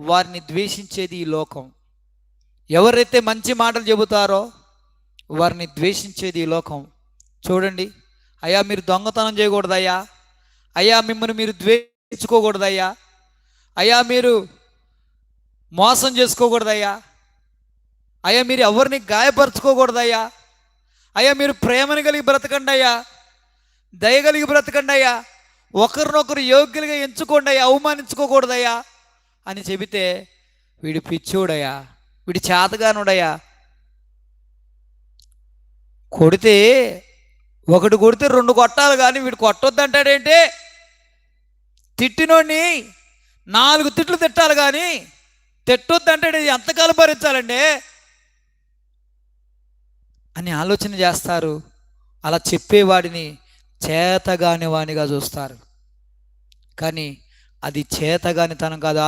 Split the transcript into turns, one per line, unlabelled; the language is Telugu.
వారిని ద్వేషించేది ఈ లోకం. ఎవరైతే మంచి మాటలు చెబుతారో వారిని ద్వేషించేది ఈ లోకం. చూడండి, అయ్యా మీరు దొంగతనం చేయకూడదయ్యా, అయ్యా మిమ్మల్ని మీరు ద్వేషించుకోకూడదయ్యా, అయ్యా మీరు మోసం చేసుకోకూడదయ్యా, అయ్యా మీరు ఎవరిని గాయపరచుకోకూడదయ్యా, అయ్యా మీరు ప్రేమను కలిగి బ్రతకండి అయ్యా, దయగలిగి బ్రతకండి అయ్యా, ఒకరినొకరు యోగ్యులుగా ఎంచుకోండి అయ్యా, అవమానించుకోకూడదయ్యా అని చెబితే వీడు పిచ్చోడయ్యా, వీడు చేతగానుడయ్యా. కొడితే ఒకటి కొడితే 2 కొట్టాలి కానీ వీడు కొట్టొద్దంటాడేంటి? తిట్టినోడిని 4 తిట్లు తిట్టాలి కానీ తిట్టొద్దంటాడు, ఎంతకాలం భరించాలండి అని ఆలోచన చేస్తారు. అలా చెప్పేవాడిని చేతగాని వానిగా చూస్తారు. కానీ అది చేతగానితనం కాదు.